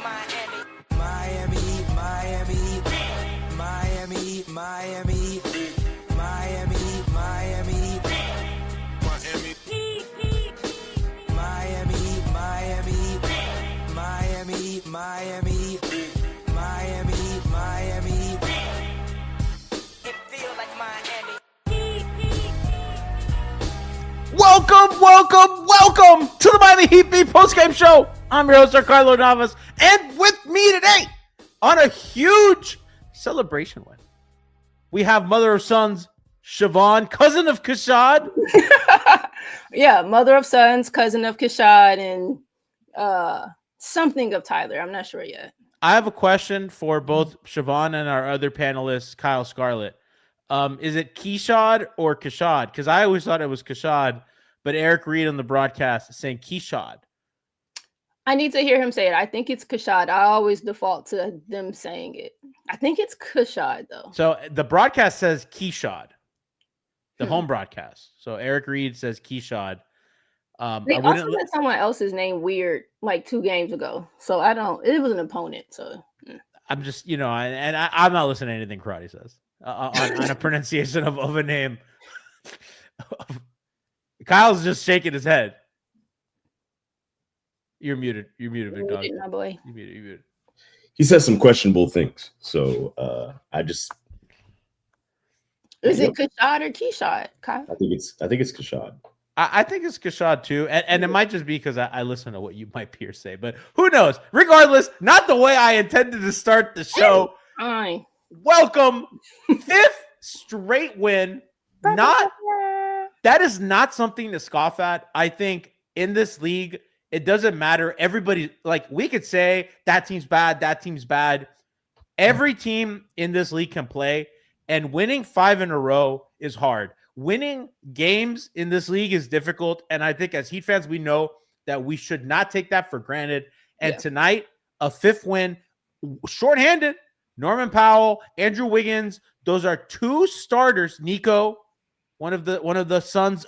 Miami, Miami, Miami, Miami, Miami, Miami, Miami, Miami, Miami, Miami, Miami, Miami. It feels like Miami. Welcome to the Miami Heat Beat postgame show. I'm your host, Giancarlo Navas, and with me today on a huge celebration win, we have mother of sons, Siobhan, cousin of Kashad. Yeah, mother of sons, cousin of Kashad, and something of Tyler. I'm not sure yet. I have a question for both Siobhan and our other panelist, Kyle Scarlett. Is it Keshad or Kashad? Because I always thought it was Kashad, but Eric Reed on the broadcast is saying Keshad. I need to hear him say it. I think it's Kashad. I always default to them saying it. I think it's Kashad, though. So the broadcast says Keshad, the home broadcast. So Eric Reed says Keshad. They also said someone else's name weird like 2 games ago. So it was an opponent. So I'm just, I'm not listening to anything Karate says on a pronunciation of a name. Kyle's just shaking his head. You're muted. You're muted, big dog. My boy. You're muted. He says some questionable things. So Is it Kashad or Keshad, Kyle? I think it's Kashad. I think it's Kashad too. And it might just be because I listen to what my peers say, but who knows? Regardless, not the way I intended to start the show. Fine. Welcome. 5th straight win. That is not something to scoff at. I think in this league, it doesn't matter. Everybody, we could say that team's bad, that team's bad. Every team in this league can play, and winning 5 in a row is hard. Winning games in this league is difficult, and I think as Heat fans, we know that we should not take that for granted. And tonight, a 5th win, shorthanded. Norman Powell, Andrew Wiggins, those are 2 starters. Nico, one of the sons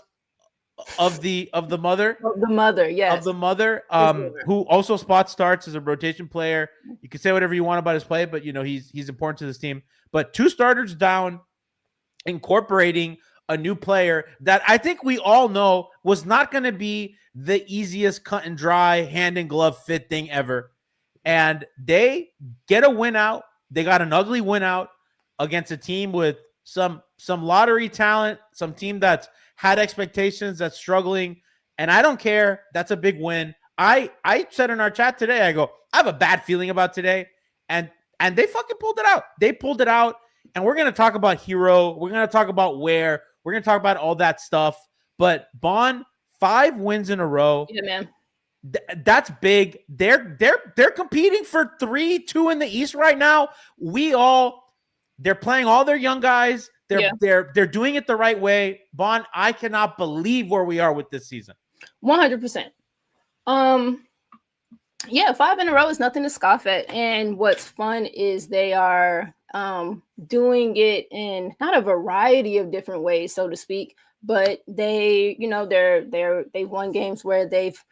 of the mother. Of the mother, yes. Of the mother, who also spot starts as a rotation player. You can say whatever you want about his play, but he's important to this team. But 2 starters down, incorporating a new player that I think we all know was not going to be the easiest cut and dry hand and glove fit thing ever. And they get a win out. They got an ugly win out against a team with some lottery talent, some team that's had expectations, that's struggling. And I don't care. That's a big win. I said in our chat today, I go, I have a bad feeling about today. And they fucking pulled it out. They pulled it out. And we're going to talk about Herro. We're going to talk about Ware. We're going to talk about all that stuff. But Bond, 5 wins in a row. Yeah, man. That's big. They're competing for 3-2 in the East right now. They're playing all their young guys. They're doing it the right way. Bond, I cannot believe where we are with this season. 100%. 5 in a row is nothing to scoff at. And what's fun is they are doing it in not a variety of different ways, so to speak, but they've won games where they've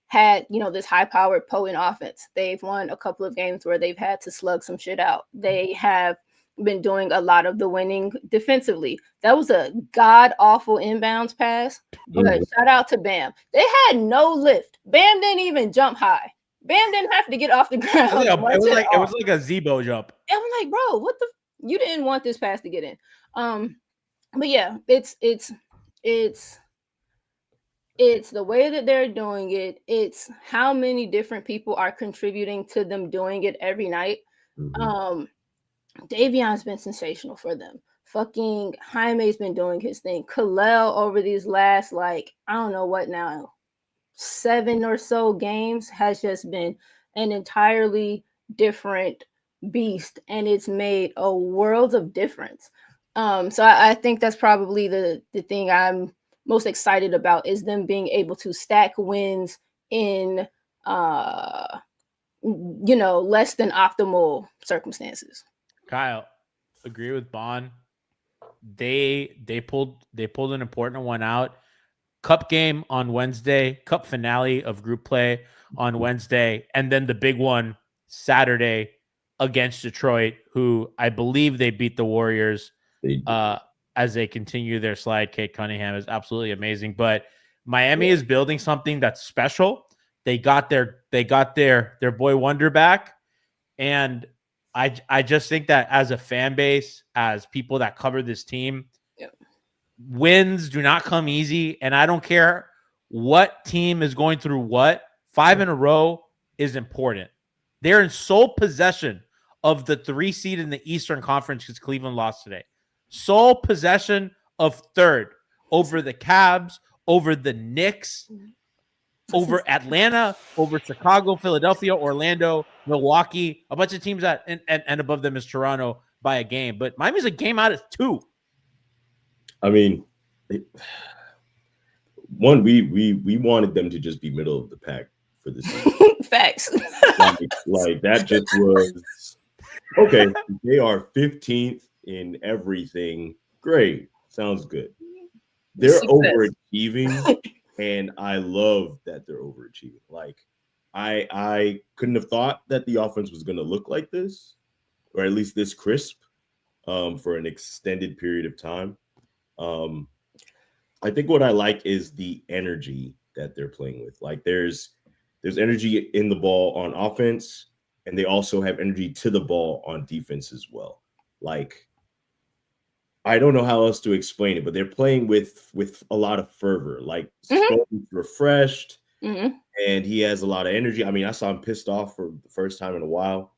had, this high-powered, potent offense. They've won a couple of games where they've had to slug some shit out. They have been doing a lot of the winning defensively. That was a god-awful inbounds pass, but shout out to Bam. They had no lift. Bam didn't even jump high. Bam didn't have to get off the ground. It was like a Zebo jump. And I'm like, bro, what the? You didn't want this pass to get in. But yeah, it's the way that they're doing it. It's how many different people are contributing to them doing it every night. Davion's been sensational for them. Fucking Jaime's been doing his thing. Kel'el over these last, I don't know what now, 7 or so games has just been an entirely different beast, and it's made a world of difference. So I think that's probably the thing I'm most excited about, is them being able to stack wins in less than optimal circumstances. Kyle, agree with Bond. They pulled an important one out. Cup game on Wednesday, cup finale of group play on Wednesday, and then the big one Saturday against Detroit, who I believe they beat the Warriors as they continue their slide. Kate Cunningham is absolutely amazing, but Miami is building something that's special. They got their boy Wonder back, and I just think that as a fan base, as people that cover this team, wins do not come easy, and I don't care what team is going through what. 5 in a row is important. They're in sole possession of the 3 seed in the Eastern Conference because Cleveland lost today. Sole possession of 3rd over the Cavs, over the Knicks, over Atlanta, over Chicago, Philadelphia, Orlando, Milwaukee, a bunch of teams that and above them is Toronto by a game. But Miami's a game out of 2. I mean, we wanted them to just be middle of the pack for this season. Facts. like that just was okay. They are 15th in everything. Great. Sounds good. They're overachieving, and I love that they're overachieving. Like, I couldn't have thought that the offense was going to look like this, or at least this crisp, for an extended period of time. I think what I like is the energy that they're playing with. Like, there's energy in the ball on offense, and they also have energy to the ball on defense as well. Like, I don't know how else to explain it, but they're playing with a lot of fervor. Like, Spo's refreshed, and he has a lot of energy. I mean, I saw him pissed off for the first time in a while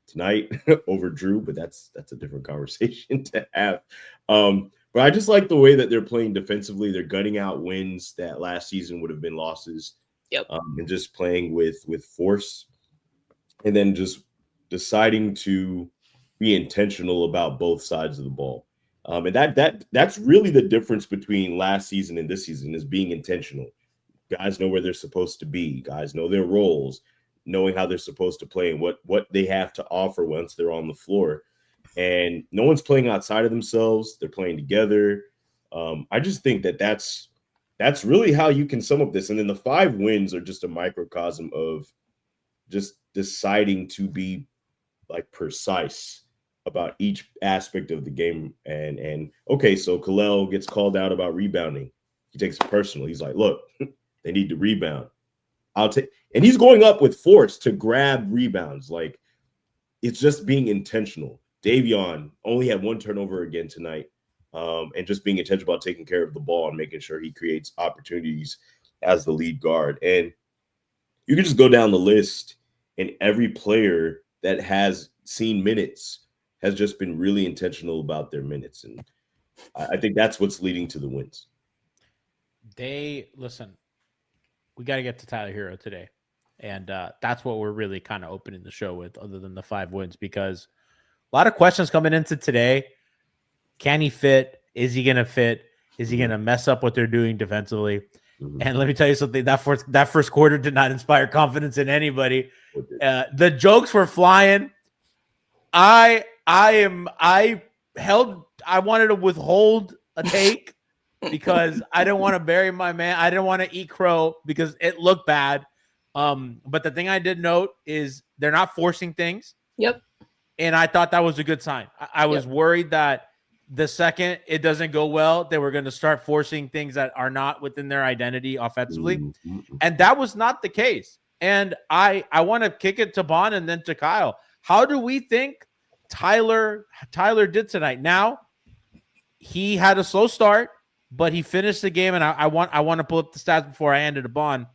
tonight over Drew, but that's a different conversation to have. But I just like the way that they're playing defensively. They're gutting out wins that last season would have been losses. And just playing with force, and then just deciding to be intentional about both sides of the ball. And that's really the difference between last season and this season, is being intentional. Guys know where they're supposed to be. Guys know their roles, knowing how they're supposed to play and what they have to offer once they're on the floor. And no one's playing outside of themselves. They're playing together. I just think that's really how you can sum up this. And then the 5 wins are just a microcosm of just deciding to be like precise about each aspect of the game. And okay, so Kel'el gets called out about rebounding. He takes it personal. He's like, look, they need to rebound. And he's going up with force to grab rebounds. Like, it's just being intentional. Davion only had 1 turnover again tonight. And just being intentional about taking care of the ball and making sure he creates opportunities as the lead guard. And you can just go down the list, and every player that has seen minutes has just been really intentional about their minutes. And I think that's what's leading to the wins. Listen, we got to get to Tyler Herro today. And that's what we're really kind of opening the show with, other than the 5 wins, because a lot of questions coming into today. Can he fit? Is he going to fit? Is he going to mess up what they're doing defensively? And let me tell you something, that first quarter did not inspire confidence in anybody. The jokes were flying. I wanted to withhold a take because I didn't want to bury my man. I didn't want to eat crow because it looked bad. But the thing I did note is they're not forcing things. Yep. And I thought that was a good sign. I was worried that the second it doesn't go well, they were going to start forcing things that are not within their identity offensively. And that was not the case. And I want to kick it to Bon and then to Kyle. How do we think Tyler did tonight? Now, he had a slow start, but he finished the game. And I want to pull up the stats before I hand it to Bon.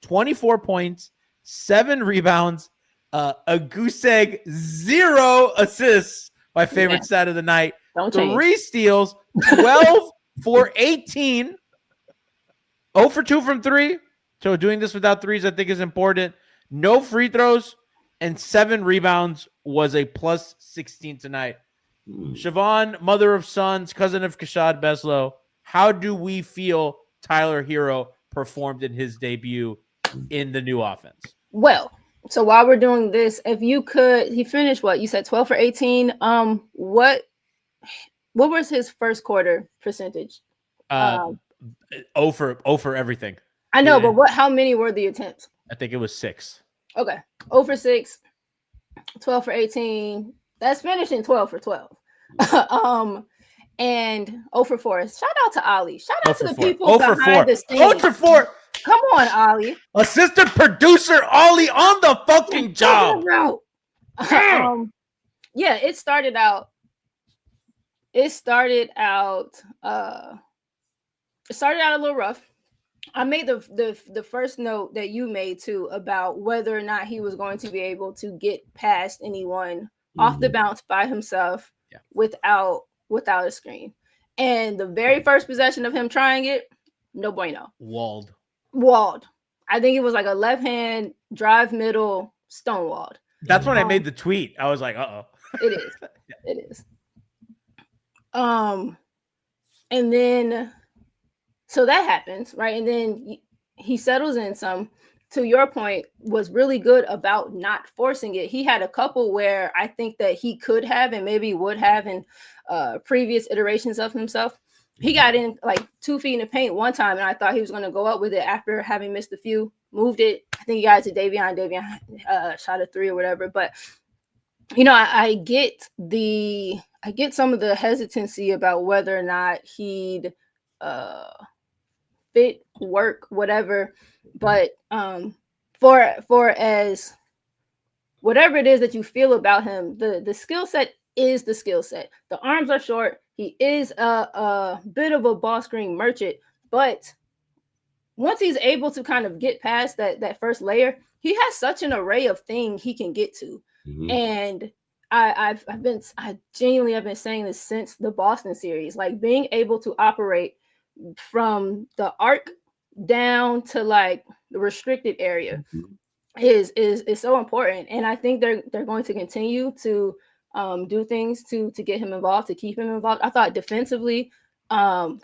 24 points, 7 rebounds, a goose egg, 0 assists. My favorite stat of the night. 3 steals, 12 for 18. 0 for 2 from 3. So doing this without threes, I think, is important. No free throws and 7 rebounds was a plus 16 tonight. Siobhan, mother of sons, cousin of Kashad Beslow. How do we feel Tyler Herro performed in his debut in the new offense? Well, so while we're doing this, if you could, he finished what you said, 12 for 18. What was his first quarter percentage? 0 for everything. I know, but how many were the attempts? I think it was 6. Okay. 0 for 6, 12 for 18. That's finishing 12 for 12. And 0 for 4. Shout out to Ollie. Shout out to the people behind the scenes. 0 for 4. Come on, Ollie. Assistant producer Ollie on the fucking job. Yeah, it started out a little rough. I made the first note that you made too about whether or not he was going to be able to get past anyone off the bounce by himself without a screen. And the very first possession of him trying it, no bueno. Walled. I think it was like a left hand drive middle stonewalled. That's when I made the tweet. I was like, uh-oh. It is. And then so that happens, right? And then he settles in some, to your point, was really good about not forcing it. He had a couple where I think that he could have and maybe would have in previous iterations of himself. He got in like 2 feet in the paint one time, and I thought he was going to go up with it after having missed a few, moved it. I think he got it to Davion shot a 3 or whatever. But, I get some of the hesitancy about whether or not he'd fit, work, whatever. But for as whatever it is that you feel about him, the skill set is the skill set. The arms are short. He is a bit of a ball screen merchant, but once he's able to kind of get past that first layer, he has such an array of things he can get to. Mm-hmm. And I've been saying this since the Boston series, like being able to operate from the arc down to like the restricted area is so important. And I think they're going to continue to do things to get him involved, to keep him involved. I thought defensively,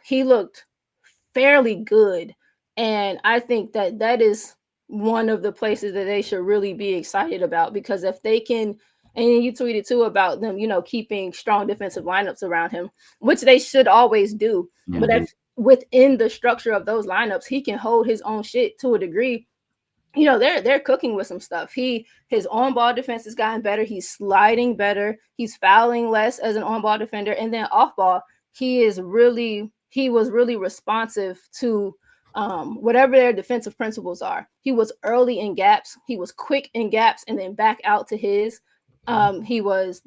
he looked fairly good. And I think that is one of the places that they should really be excited about, because if they can, and you tweeted too about them, keeping strong defensive lineups around him, which they should always do. Mm-hmm. But if within the structure of those lineups, he can hold his own shit to a degree. They're cooking with some stuff. His on-ball defense has gotten better. He's sliding better. He's fouling less as an on-ball defender. And then off-ball, he was really responsive to whatever their defensive principles are. He was early in gaps. He was quick in gaps and then back out to his. He was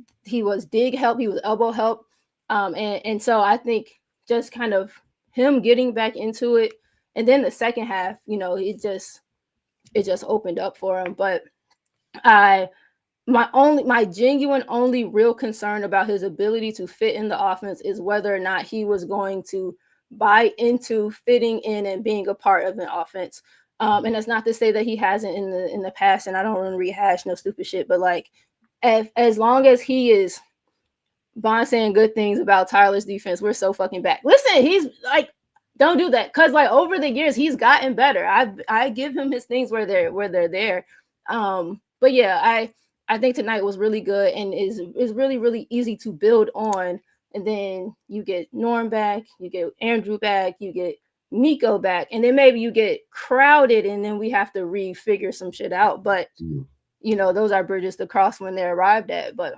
dig help. He was elbow help. And so I think just kind of him getting back into it. And then the second half, it just opened up for him. But my genuine only real concern about his ability to fit in the offense is whether or not he was going to buy into fitting in and being a part of an offense. And that's not to say that he hasn't in the past, and I don't want to rehash no stupid shit, but like as long as he is Bond saying good things about Tyler's defense, we're so fucking back. Listen, he's like, don't do that, because like over the years he's gotten better. I give him his things where they're there. But yeah, I think tonight was really good and is really, really easy to build on. And then you get Norm back, you get Andrew back, you get Nico back, and then maybe you get crowded, and then we have to refigure some shit out. But those are bridges to cross when they're arrived at. But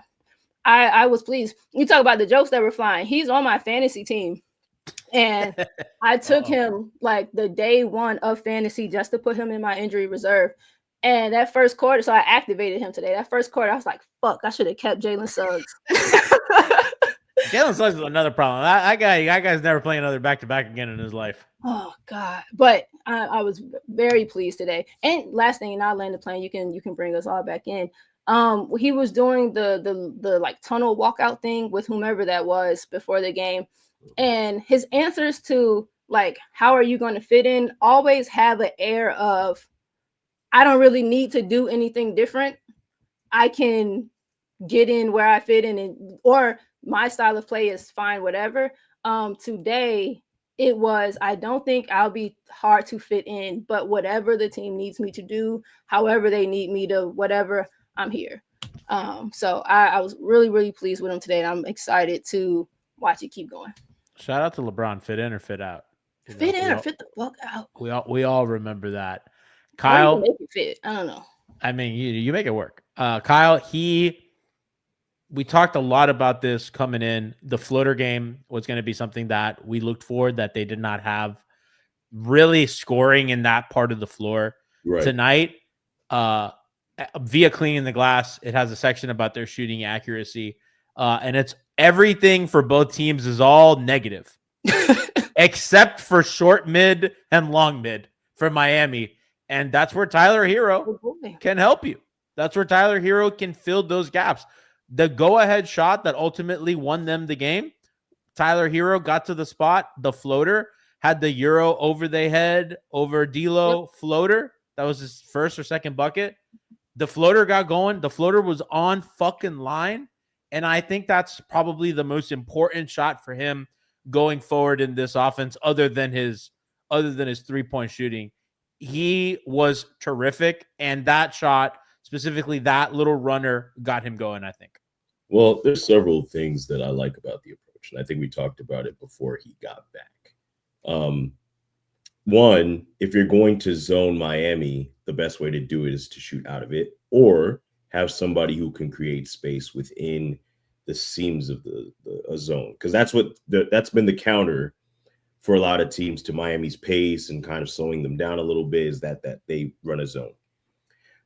I was pleased. You talk about the jokes that were flying. He's on my fantasy team. And I took him like the day one of fantasy just to put him in my injury reserve. And that first quarter, so I activated him today. That first quarter, I was like, fuck, I should have kept Jalen Suggs. Jalen Suggs is another problem. That guy's never playing another back-to-back again in his life. Oh, God. But I was very pleased today. And last thing, and I'll land the plane, you can bring us all back in. He was doing the like tunnel walkout thing with whomever that was before the game. And his answers to like, how are you going to fit in, always have an air of, I don't really need to do anything different. I can get in where I fit in, or my style of play is fine, whatever. Today it was, I don't think I'll be hard to fit in, but whatever the team needs me to do, however they need me to, whatever, I'm here. So I was really, really pleased with him today. And I'm excited to watch it keep going. Shout out to LeBron. Fit in or fit out? Fit in or fit the fuck out? We all remember that. Kyle, make it fit. I don't know. I mean, you make it work. Kyle, we talked a lot about this coming in. The floater game was going to be something that we looked for that they did not have really scoring in that part of the floor tonight. Via cleaning the glass, it has a section about their shooting accuracy. And it's everything for both teams is all negative, except for short mid and long mid for Miami. And that's where Tyler Herro can help you. That's where Tyler Herro can fill those gaps. The go-ahead shot that ultimately won them the game, Tyler Herro got to the spot. The floater had the Euro over the head, over D'Lo floater. That was his first or second bucket. The floater got going. The floater was on fucking line. And I think that's probably the most important shot for him going forward in this offense, other than his 3-point shooting. He was terrific. And that shot, specifically that little runner, got him going, I think. Well, there's several things that I like about the approach. And I think we talked about it before he got back. One, if you're going to zone Miami, the best way to do it is to shoot out of it, or have somebody who can create space within the seams of the zone, because that's been the counter for a lot of teams to Miami's pace and kind of slowing them down a little bit, is that they run a zone.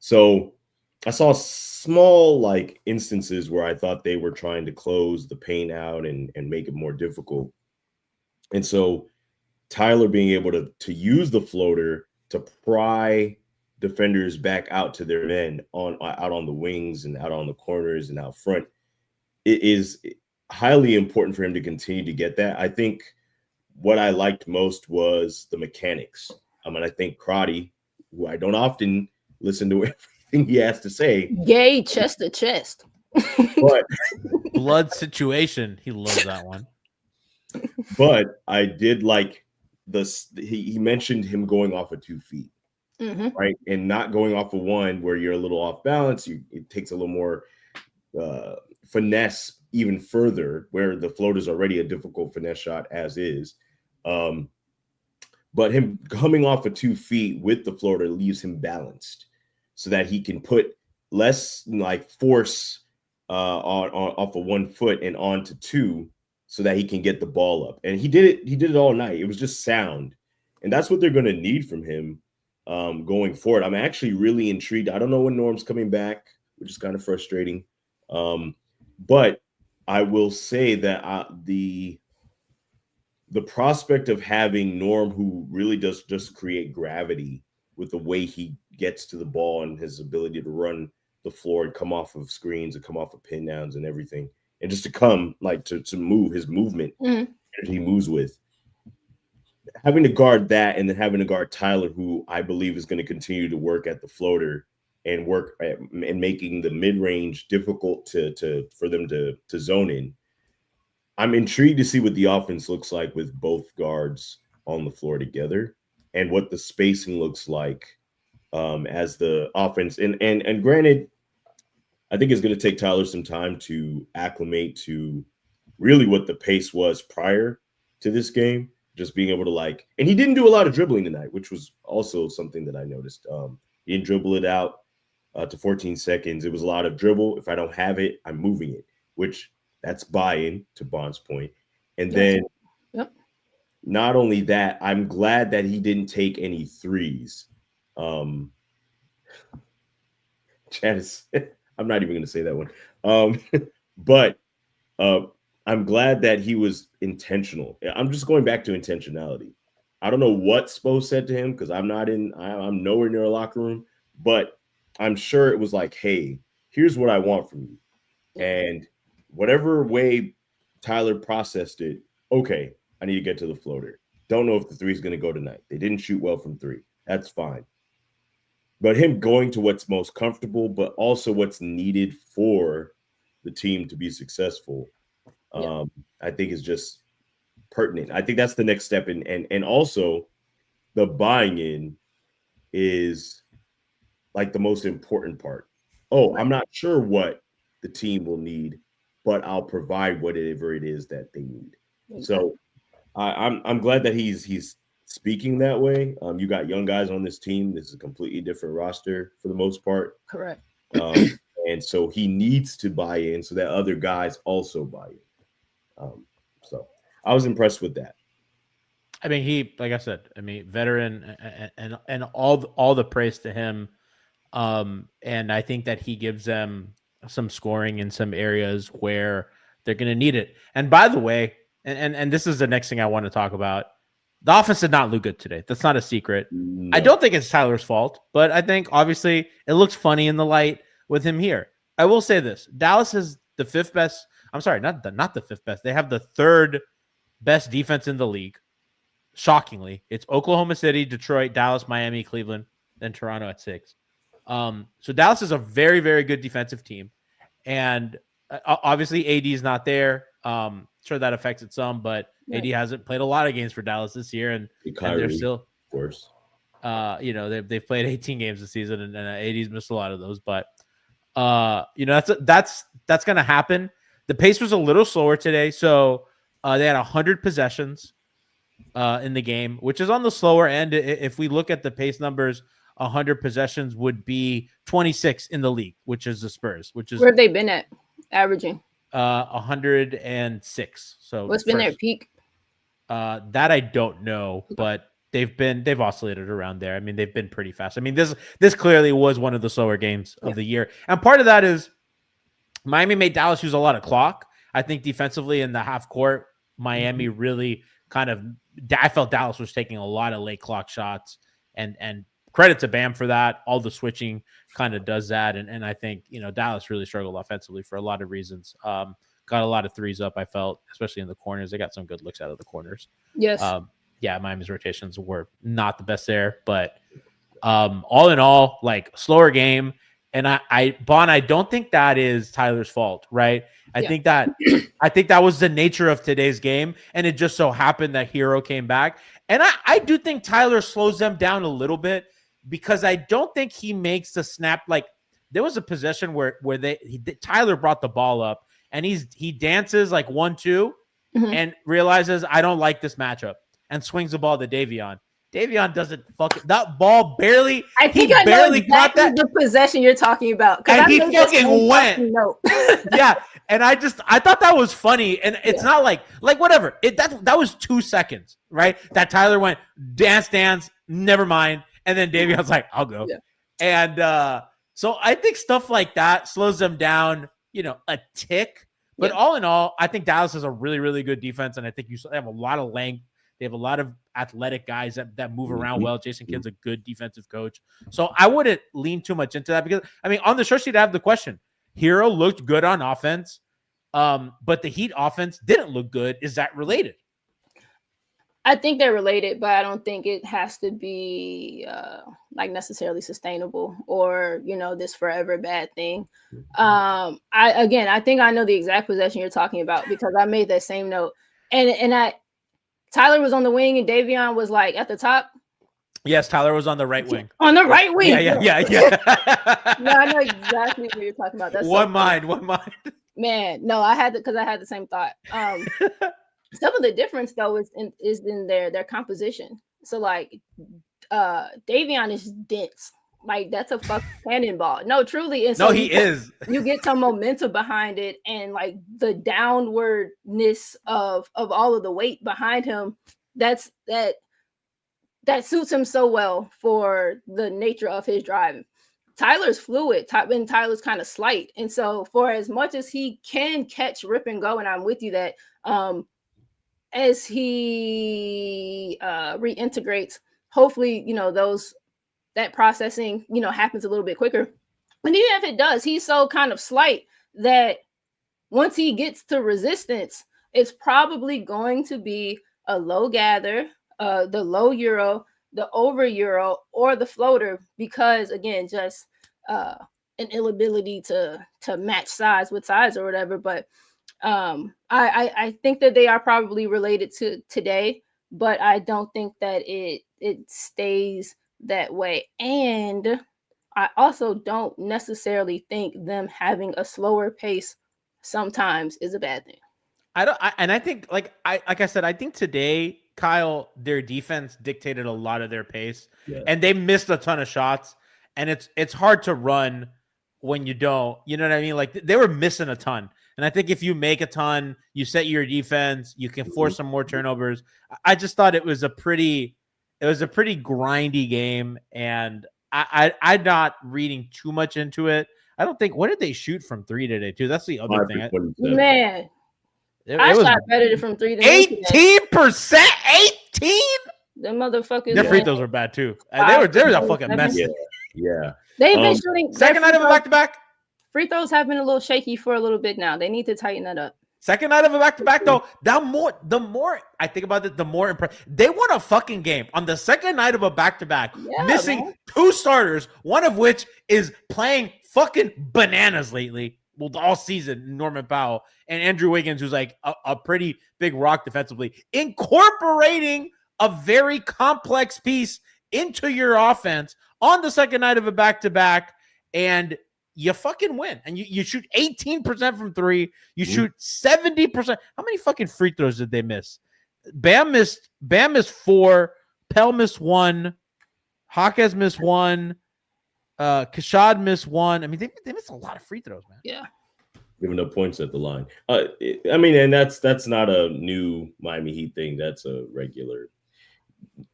So I saw small instances where I thought they were trying to close the paint out and make it more difficult. And so Tyler being able to use the floater to pry defenders back out to their men out on the wings and out on the corners and out front, it is highly important for him to continue to get that. I think what I liked most was the mechanics. I think Crotty, who I don't often listen to everything he has to say, gay chest to chest, but blood situation, he loves that one. But I did like this. He mentioned him going off of 2 feet, right, and not going off of one where you're a little off balance. It takes a little more finesse, even further, where the float is already a difficult finesse shot as is. But him coming off of 2 feet with the floater leaves him balanced, so that he can put less force off of 1 foot and onto 2, so that he can get the ball up. And he did it all night. It was just sound. And that's what they're going to need from him going forward. I'm actually really intrigued. I don't know when Norm's coming back, which is kind of frustrating. But I will say that the prospect of having Norm, who really does just create gravity with the way he gets to the ball and his ability to run the floor and come off of screens and come off of pin downs and everything, and just to come to move his movement, he moves with, having to guard that, and then having to guard Tyler, who I believe is going to continue to work at the floater and work and making the mid-range difficult for them to zone in. I'm intrigued to see what the offense looks like with both guards on the floor together, and what the spacing looks like as the offense. And granted, I think it's going to take Tyler some time to acclimate to really what the pace was prior to this game, just being able to and he didn't do a lot of dribbling tonight, which was also something that I noticed. He didn't dribble it out to 14 seconds. It was a lot of dribble. If I don't have it, I'm moving it, which that's buy-in, to Bond's point. And then not only that, I'm glad that he didn't take any threes. Chad is I'm not even going to say that one. But I'm glad that he was intentional. I'm just going back to intentionality. I don't know what Spo said to him, because I'm nowhere near a locker room, but I'm sure it was hey, here's what I want from you. And whatever way Tyler processed it, okay, I need to get to the floater. Don't know if the 3 is going to go tonight. They didn't shoot well from 3. That's fine. But him going to what's most comfortable, but also what's needed for the team to be successful, I think is just pertinent. I think that's the next step. And also the buying in is the most important part. I'm not sure what the team will need, but I'll provide whatever it is that they need. So I'm glad that he's speaking that way. You got young guys on this team. This is a completely different roster for the most part. Correct. And so he needs to buy in so that other guys also buy in. So I was impressed with that. I mean, he, like I said, veteran and all the praise to him. And I think that he gives them some scoring in some areas where they're going to need it. And by the way, and this is the next thing I want to talk about. The offense did not look good today. That's not a secret. No. I don't think it's Tyler's fault, but I think obviously it looks funny in the light with him here. I will say this: Dallas is the fifth best. I'm sorry, not the fifth best. They have the third best defense in the league. Shockingly, it's Oklahoma City, Detroit, Dallas, Miami, Cleveland, then Toronto at 6. So Dallas is a very, very good defensive team, and obviously AD is not there. Sure, that affects it some, but AD hasn't played a lot of games for Dallas this year, and they're still, of course. They've played 18 games this season, and AD's missed a lot of those. But that's going to happen. The pace was a little slower today, so they had 100 possessions in the game, which is on the slower end. If we look at the pace numbers, 100 possessions would be 26 in the league, which is the Spurs. Which is where have they been at averaging? 106. So what's been their peak? That I don't know, but they've oscillated around there. I mean, they've been pretty fast. I mean, this clearly was one of the slower games of the year, and part of that is Miami made Dallas use a lot of clock. I think defensively in the half court, Miami really I felt Dallas was taking a lot of late clock shots, and credit to Bam for that. All the switching kind of does that. And I think, Dallas really struggled offensively for a lot of reasons. Got a lot of threes up, I felt, especially in the corners. They got some good looks out of the corners. Yes. Miami's rotations were not the best there, but all in all, like, slower game. And I don't think that is Tyler's fault, right? I think that was the nature of today's game, and it just so happened that Herro came back. And I do think Tyler slows them down a little bit, because I don't think he makes the snap. Like, there was a possession where Tyler brought the ball up, and he dances like 1-2 and realizes, I don't like this matchup, and swings the ball to Davion. Davion doesn't that ball barely. I think I know exactly the possession you're talking about. And he fucking went. Yeah, and I thought that was funny, and it's not like whatever. That was 2 seconds, right? That Tyler went dance, never mind, and then Davion's like, I'll go, and so I think stuff like that slows them down, a tick. But all in all, I think Dallas is a really, really good defense, and I think they have a lot of length. They have a lot of athletic guys that move around well. Jason Kidd's a good defensive coach. So I wouldn't lean too much into that, because, on the short sheet, I have the question. Herro looked good on offense, but the Heat offense didn't look good. Is that related? I think they're related, but I don't think it has to be necessarily sustainable or, this forever bad thing. I think I know the exact possession you're talking about, because I made that same note. And Tyler was on the wing and Davion was like at the top. Yes, Tyler was on the right wing. On the right wing. Yeah. Yeah, I know exactly what you're talking about. That's one mind. Man, no, I had the same thought. Some of the difference though is in their composition. So like Davion is dense. Like, that's a fucking cannonball. No, truly. And so he is. You get some momentum behind it, and like the downwardness of all of the weight behind him. That suits him so well for the nature of his driving. Tyler's fluid, and Tyler's kind of slight, and so for as much as he can catch, rip, and go, and I'm with you that as he reintegrates, hopefully that processing, happens a little bit quicker. And even if it does, he's so kind of slight that once he gets to resistance, it's probably going to be a low gather, the low euro, the over euro, or the floater, because again, just an inability to match size with size or whatever. But I think that they are probably related to today, but I don't think that it stays that way. And I also don't necessarily think them having a slower pace sometimes is a bad thing. I think, like I said, I think today Kyle, their defense dictated a lot of their pace, Yeah. and they missed a ton of shots. And it's hard to run when you don't. You know what I mean? Like they were missing a ton. And I think if you make a ton, you set your defense, you can force some more turnovers. I just thought it was a pretty grindy game, and I'm not reading too much into it. I don't think. What did they shoot from three today? Too. That's the other thing. Man, it I was shot better from three than 18%. 18. the motherfuckers. Their free throws were bad too. They were a fucking mess. Yeah. They've been shooting. Second night of a back-to-back. Free throws have been a little shaky for a little bit now. They need to tighten that up. Second night of a back-to-back, though, the more I think about it, the more impressive. They won a fucking game on the second night of a back-to-back, missing two starters, one of which is playing fucking bananas lately. Well, all season, Norman Powell and Andrew Wiggins, who's like a pretty big rock defensively, incorporating a very complex piece into your offense on the second night of a back-to-back, and you fucking win. And you shoot 18% from three. You shoot 70%. How many fucking free throws did they miss? Bam missed 4. Pell missed 1. Hawkes missed 1. Kashad missed 1. I mean, they missed a lot of free throws, man. Yeah. Giving up points at the line. I mean, and that's not a new Miami Heat thing. That's a regular.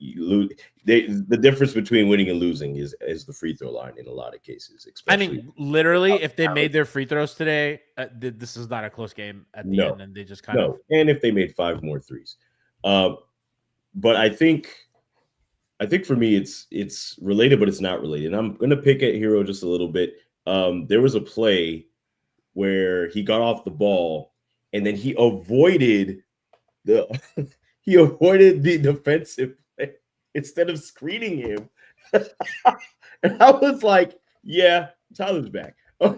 The difference between winning and losing is the free throw line in a lot of cases. I mean, literally, if they made their free throws today, this is not a close game at the end, and they just kind of. And if they made 5 more threes, but I think for me it's related, but it's not related. And I'm gonna pick at Herro just a little bit. There was a play where he got off the ball and then he avoided the defensive play instead of screening him. And I was like, yeah, Tyler's back. I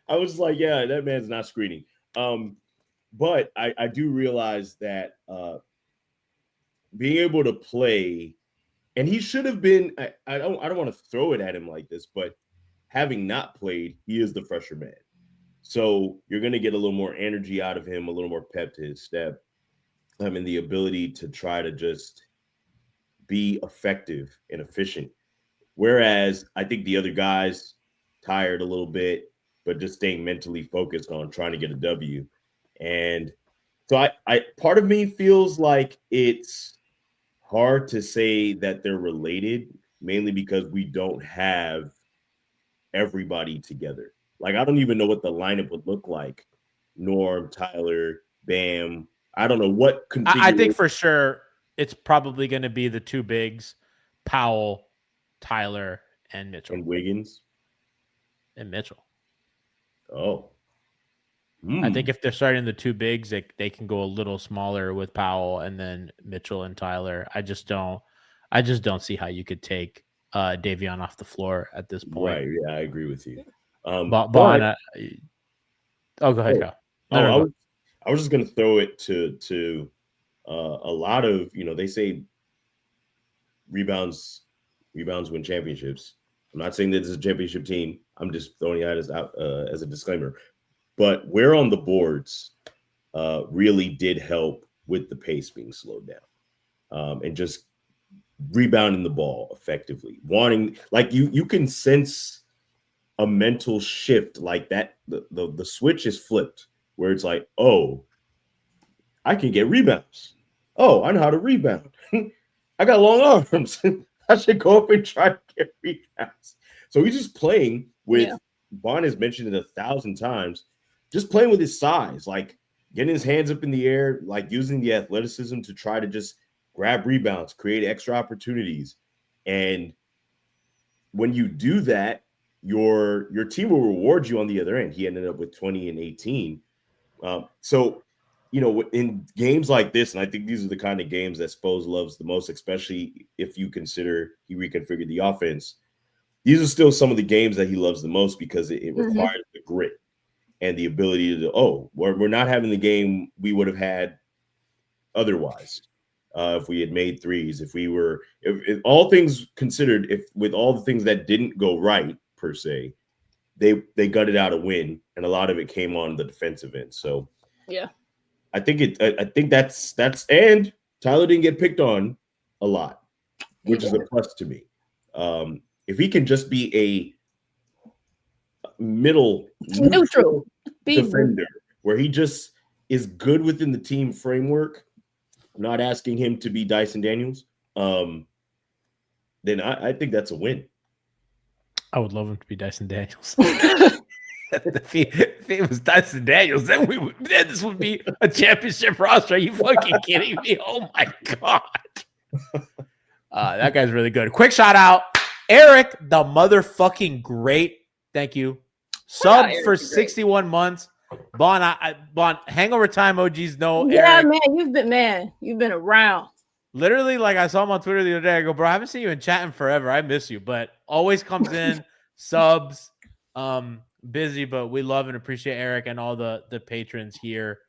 was like, yeah, that man's not screening. But I do realize that being able to play, and he should have been, I don't want to throw it at him like this, but having not played, he is the fresher man. So you're going to get a little more energy out of him, a little more pep to his step, and the ability to try to just be effective and efficient. Whereas I think the other guys tired a little bit, but just staying mentally focused on trying to get a W. And so I part of me feels like it's hard to say that they're related, mainly because we don't have everybody together. Like, I don't even know what the lineup would look like. Norm, Tyler, Bam. I don't know what. I think for sure it's probably going to be the two bigs, Powell, Tyler, and Mitchell. And Wiggins. And Mitchell. Oh. I think if they're starting the two bigs, they can go a little smaller with Powell and then Mitchell and Tyler. I just don't see how you could take Davion off the floor at this point. Right. Yeah, I agree with you. Go ahead. I was just going to throw it to a lot of, they say rebounds win championships. I'm not saying that this is a championship team. I'm just throwing it out as a disclaimer. But where on the boards really did help with the pace being slowed down and just rebounding the ball effectively. Wanting, like, you can sense a mental shift like that. The switch is flipped where it's like, oh, I can get rebounds. Oh, I know how to rebound. I got long arms. I should go up and try to get rebounds. So he's just playing with, Vaughn has mentioned it 1,000 times, just playing with his size, like getting his hands up in the air, like using the athleticism to try to just grab rebounds, create extra opportunities. And when you do that, your team will reward you on the other end. He ended up with 20 and 18. So, in games like this, and I think these are the kind of games that Spose loves the most, especially if you consider he reconfigured the offense. These are still some of the games that he loves the most because it requires the grit and the ability to, we're not having the game we would have had otherwise. If we had made threes, if all things considered, with all the things that didn't go right per se, they gutted out a win, and a lot of it came on the defensive end. So, yeah, I think that's and Tyler didn't get picked on a lot, which is a plus to me. If he can just be a neutral defender where he just is good within the team framework, not asking him to be Dyson Daniels, then I think that's a win. I would love him to be Dyson Daniels. If it was Dyson Daniels, then this would be a championship roster. Are you fucking kidding me? Oh my god. That guy's really good. Quick shout out, Eric, the motherfucking great. Thank you. Sub for 61 months. Bon, hangover time OGs know. Yeah, Eric. you've been around. Literally, like I saw him on Twitter the other day. I go, bro, I haven't seen you in chat in forever. I miss you, but always comes in, subs. Busy, but we love and appreciate Eric and all the patrons here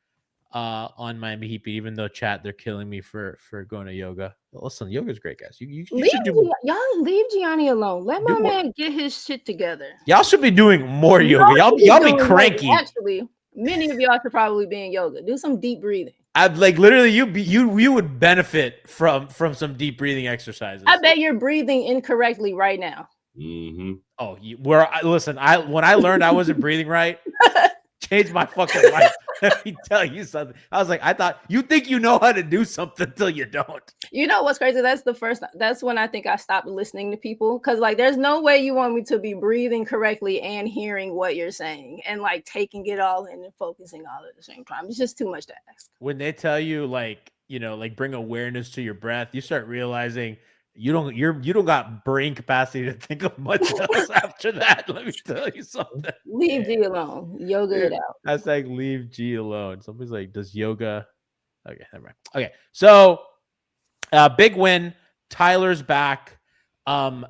on Miami Heat. Even though chat, they're killing me for going to yoga. Listen, yoga's great, guys. You should do. Y'all leave Gianni alone. Let my man get his shit together. Y'all should be doing more yoga. Y'all be cranky. Actually, many of y'all should probably be in yoga. Do some deep breathing. I'd like literally you would benefit from some deep breathing exercises. I bet you're breathing incorrectly right now. Mm-hmm. Oh, listen, when I learned I wasn't breathing right, changed my fucking life. Let me tell you something. I was like, I thought you think you know how to do something until you don't. You know what's crazy? That's when I think I stopped listening to people, because like there's no way you want me to be breathing correctly and hearing what you're saying and like taking it all in and focusing all at the same time. It's just too much to ask. When they tell you like bring awareness to your breath, you start realizing you don't got brain capacity to think of much else after that. Let me tell you something. Leave G alone. Yoga it out. That's like leave G alone. Somebody's like, does yoga? Okay, never mind. Okay, so big win. Tyler's back. The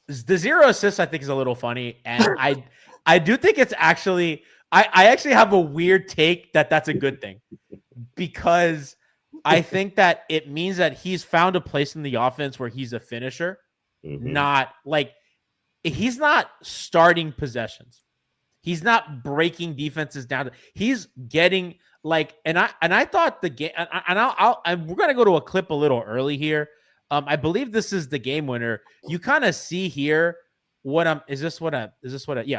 0 assists I think is a little funny, and I do think it's actually I actually have a weird take that's a good thing, because I think that it means that he's found a place in the offense where he's a finisher, not like he's not starting possessions. He's not breaking defenses down. He's getting like, and I thought the game, and we're going to go to a clip a little early here. I believe this is the game winner. You kind of see here yeah,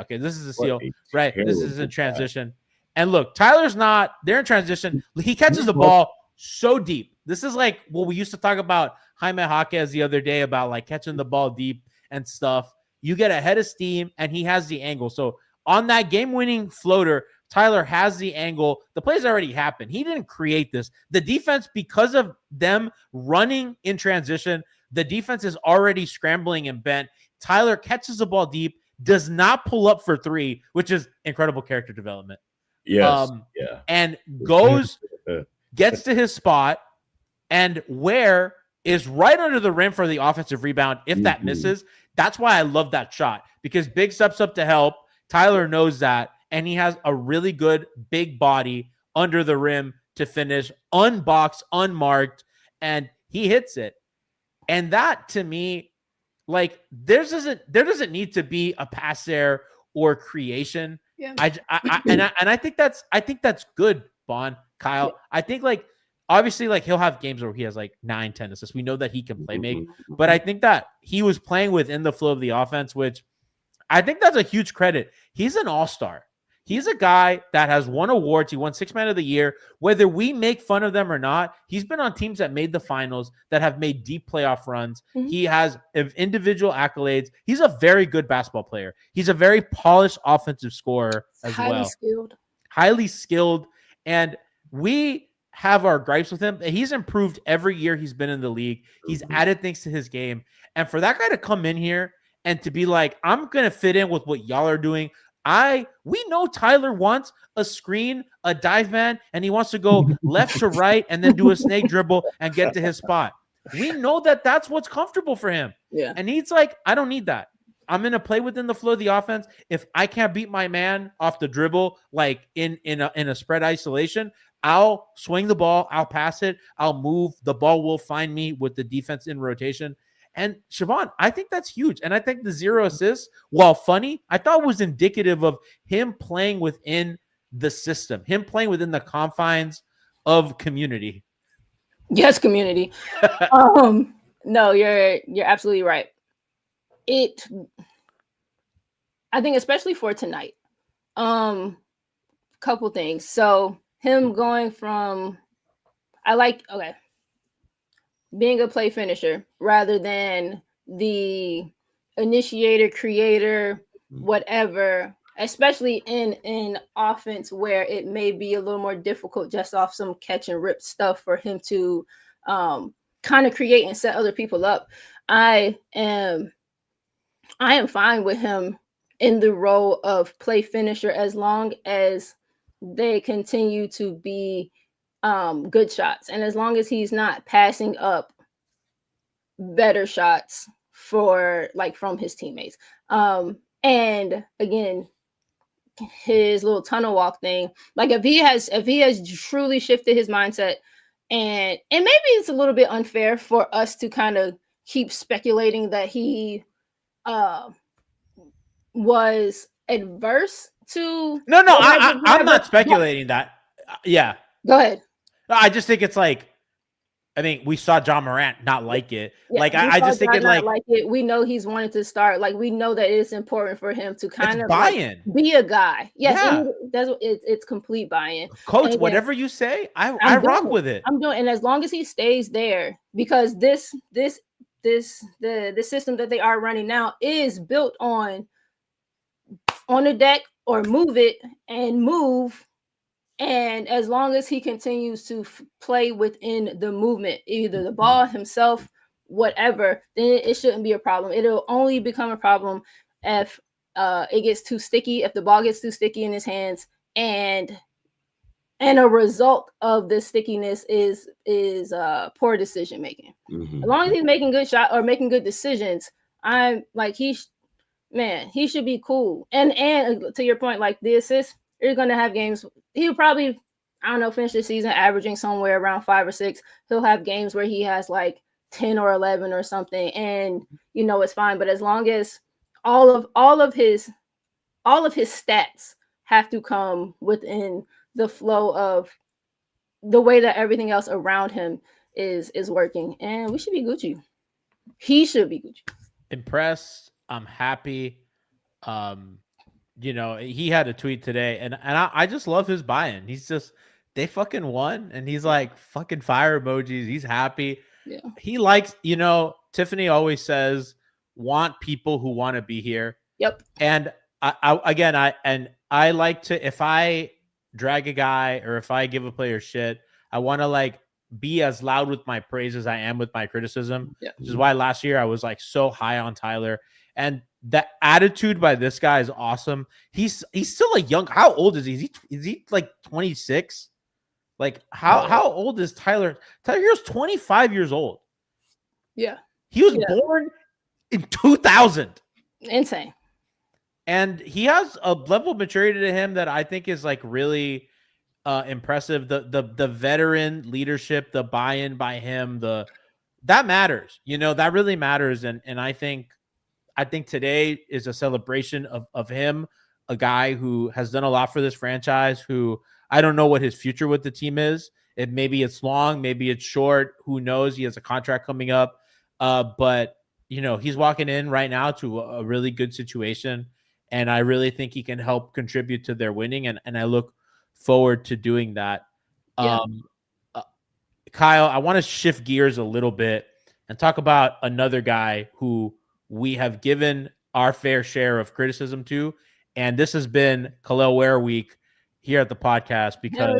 okay. This is a steal, right? This is in transition. And look, they're in transition. He catches the ball so deep. This is like what we used to talk about Jaime Jaquez the other day about like catching the ball deep and stuff. You get ahead of steam and he has the angle. So on that game-winning floater, Tyler has the angle. The play's already happened. He didn't create this. The defense, because of them running in transition, the defense is already scrambling and bent. Tyler catches the ball deep, does not pull up for three, which is incredible character development. Yes. And goes gets to his spot, and Ware is right under the rim for the offensive rebound. If that misses, that's why I love that shot, because Big steps up to help. Tyler knows that, and he has a really good big body under the rim to finish, unboxed, unmarked, and he hits it. And that, to me, like there doesn't need to be a pass there or creation. Yeah. I think that's good, Bon, Kyle. I think like obviously like he'll have games where he has like 9-10 assists. We know that he can play make, but I think that he was playing within the flow of the offense, which I think that's a huge credit. He's an all-star. He's a guy that has won awards. He won 6th Man of the Year. Whether we make fun of them or not, he's been on teams that made the finals, that have made deep playoff runs. He has individual accolades. He's a very good basketball player. He's a very polished offensive scorer as well. Highly skilled. And we have our gripes with him. He's improved every year he's been in the league. He's added things to his game. And for that guy to come in here and to be like, I'm going to fit in with what y'all are doing. We know Tyler wants a screen, a dive man, and he wants to go left to right and then do a snake dribble and get to his spot. We know that that's what's comfortable for him. Yeah. And he's like, I don't need that. I'm going to play within the flow of the offense. If I can't beat my man off the dribble, like in a spread isolation, I'll swing the ball. I'll pass it. I'll move. The ball will find me with the defense in rotation. And Siobhan, I think that's huge. And I think the 0 assists, while funny, I thought was indicative of him playing within the system, him playing within the confines of community. Yes, community. No, you're absolutely right. I think especially for tonight. Couple things. So him going from being a play finisher rather than the initiator, creator, whatever, especially in offense where it may be a little more difficult just off some catch and rip stuff for him to kind of create and set other people up. I am fine with him in the role of play finisher as long as they continue to be good shots, and as long as he's not passing up better shots from his teammates. And again, his little tunnel walk thing, like if he has truly shifted his mindset, and maybe it's a little bit unfair for us to kind of keep speculating that he was adverse to I'm not speculating that. Yeah, go ahead. I just think it's like, I mean, we saw John Morant not like it. Yeah, like I just think it like it. We know he's wanted to start. Like we know that it's important for him to kind of buy-in. Be a guy. Yes, yeah. That's it's complete buy-in. Coach, and whatever you say, I rock with it. I'm doing, and as long as he stays there, because the system that they are running now is built on the deck or move it and move. And as long as he continues to play within the movement, either the ball himself, whatever, then it shouldn't be a problem. It'll only become a problem if it gets too sticky, if the ball gets too sticky in his hands, and a result of the stickiness is poor decision making. As long as he's making good shot or making good decisions, I'm like he should be cool. And to your point, like the assist, you're going to have games. He'll probably, I don't know, finish the season averaging somewhere around 5 or 6. He'll have games where he has like 10 or 11 or something, and it's fine. But as long as all of his stats have to come within the flow of the way that everything else around him is working, and we should be Gucci. He should be Gucci. Impressed. I'm happy. He had a tweet today, and I just love his buy-in. He's just, they fucking won, and he's like fucking fire emojis. He's happy. Yeah. He likes, Tiffany always says, want people who want to be here. Yep. And I like to, if I drag a guy or if I give a player shit, I want to like be as loud with my praise as I am with my criticism. Yeah. Which is why last year I was like so high on Tyler. And that attitude by this guy is awesome. He's still a young. How old is he? Is he like 26? Like how old is Tyler? Tyler Herro's 25 years old. Yeah. He was born in 2000. Insane. And he has a level of maturity to him that I think is like really impressive. The veteran leadership, the buy-in by him, that matters. That really matters. And I think today is a celebration of him, a guy who has done a lot for this franchise, who I don't know what his future with the team is. Maybe it's long, maybe it's short. Who knows? He has a contract coming up. But, he's walking in right now to a really good situation. And I really think he can help contribute to their winning. And I look forward to doing that. Yeah. Kyle, I want to shift gears a little bit and talk about another guy who we have given our fair share of criticism to. And this has been Kel'el Ware week here at the podcast, because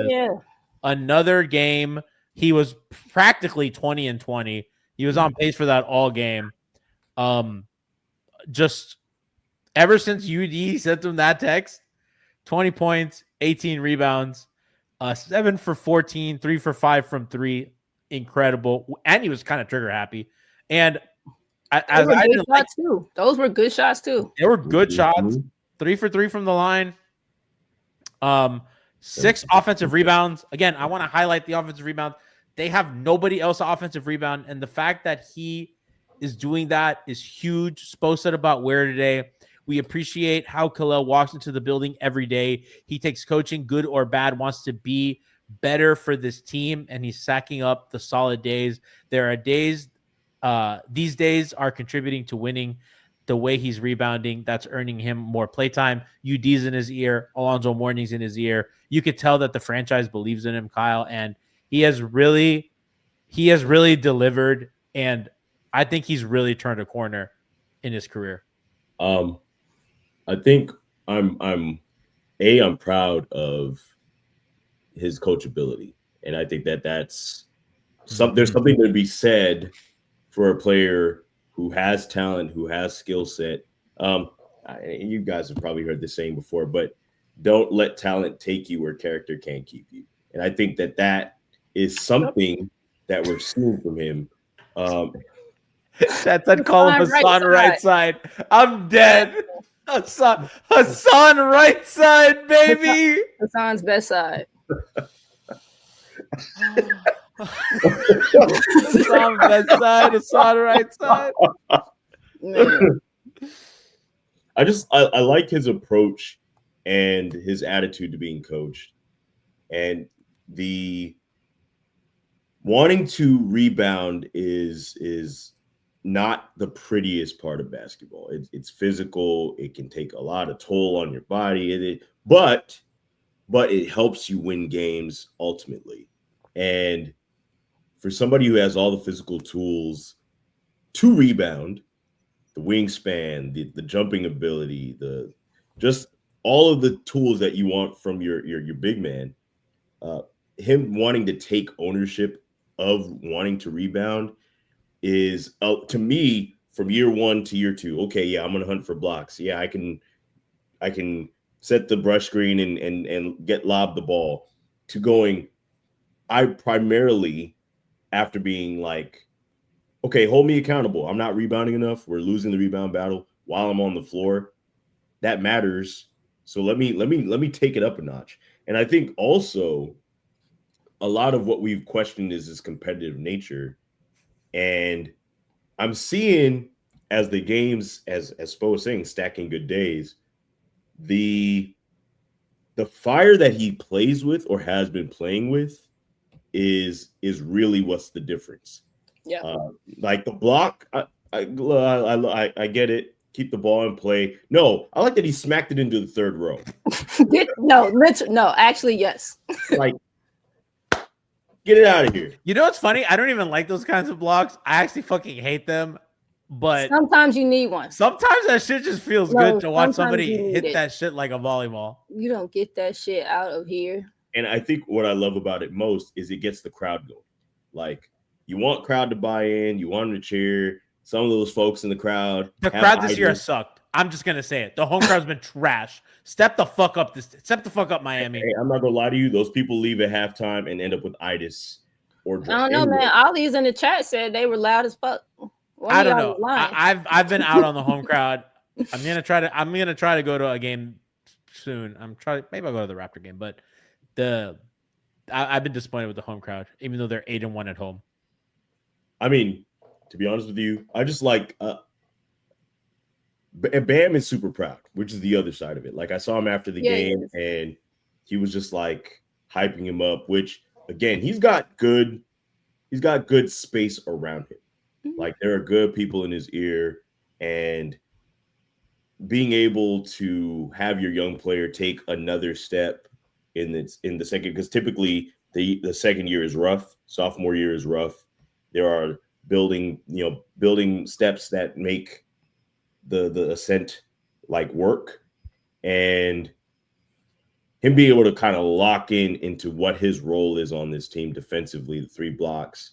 another game, he was practically 20-20. He was on pace for that all game. Just ever since UD sent him that text, 20 points, 18 rebounds, 7 for 14, 3 for 5 from 3. Incredible. And he was kind of trigger happy. And those were good shots too. They were good shots. 3 for 3 from the line. 6 offensive rebounds. Again, I want to highlight the offensive rebound. They have nobody else offensive rebound, and the fact that he is doing that is huge. Spo said about Ware today, we appreciate how Kel'el walks into the building every day. He takes coaching, good or bad, wants to be better for this team, and he's sacking up the solid days. There are days, these days are contributing to winning. The way he's rebounding, that's earning him more playtime. UD's in his ear, Alonzo Mourning's in his ear. You could tell that the franchise believes in him, Kyle, and he has really delivered. And I think he's really turned a corner in his career. I think I'm proud of his coachability, and I think that's there's something to be said for a player who has talent, who has skill set. You guys have probably heard this saying before, but don't let talent take you where character can't keep you. And I think that is something that we're seeing from him. That's I'd call him Hassan right side. I'm dead. Hassan right side, baby. Hassan's best side. Hassan best side, Hassan right side. Man. I like his approach and his attitude to being coached, and the wanting to rebound is not the prettiest part of basketball. It's physical. It can take a lot of toll on your body. But it helps you win games ultimately. And for somebody who has all the physical tools to rebound, the wingspan, the jumping ability, just all of the tools that you want from your big man, him wanting to take ownership of wanting to rebound is to me, from year one to year two. Okay, yeah, I'm gonna hunt for blocks. Yeah, I can set the brush screen and get lob the ball, to going, I primarily, after being like, okay, hold me accountable. I'm not rebounding enough. We're losing the rebound battle while I'm on the floor. That matters. So let me take it up a notch. And I think also a lot of what we've questioned is his competitive nature. And I'm seeing, as the games, as Spo was saying, stacking good days, the fire that he plays with or has been playing with is really what's the difference. Yeah. Like the block, I get it. Keep the ball in play. No, I like that he smacked it into the third row. No, actually, yes. Like, get it out of here. You know what's funny? I don't even like those kinds of blocks. I actually fucking hate them. But sometimes you need one. Sometimes that shit just feels good to watch somebody hit that shit like a volleyball. You don't get that shit out of here. And I think what I love about it most is it gets the crowd going. Like, you want crowd to buy in. You want them to cheer. Some of those folks in the crowd. The crowd this year has sucked. I'm just gonna say it. The home crowd's been trash. Step the fuck up, Miami. Hey, I'm not gonna lie to you. Those people leave at halftime and end up with itis or I don't know, man. Ollie's in the chat said they were loud as fuck. I don't know. I've been out on the home crowd. I'm gonna try to go to a game soon. Maybe I'll go to the Raptor game, but I've been disappointed with the home crowd, even though they're 8-1 at home. I mean, to be honest with you, I just like Bam is super proud, which is the other side of it. Like, I saw him after the game, and he was just like hyping him up, which again, he's got good space around him. Mm-hmm. Like, there are good people in his ear, and being able to have your young player take another step in the second, because typically the second year is rough, sophomore year is rough. There are building steps that make the ascent like work, and him being able to kind of lock into what his role is on this team defensively, the 3 blocks,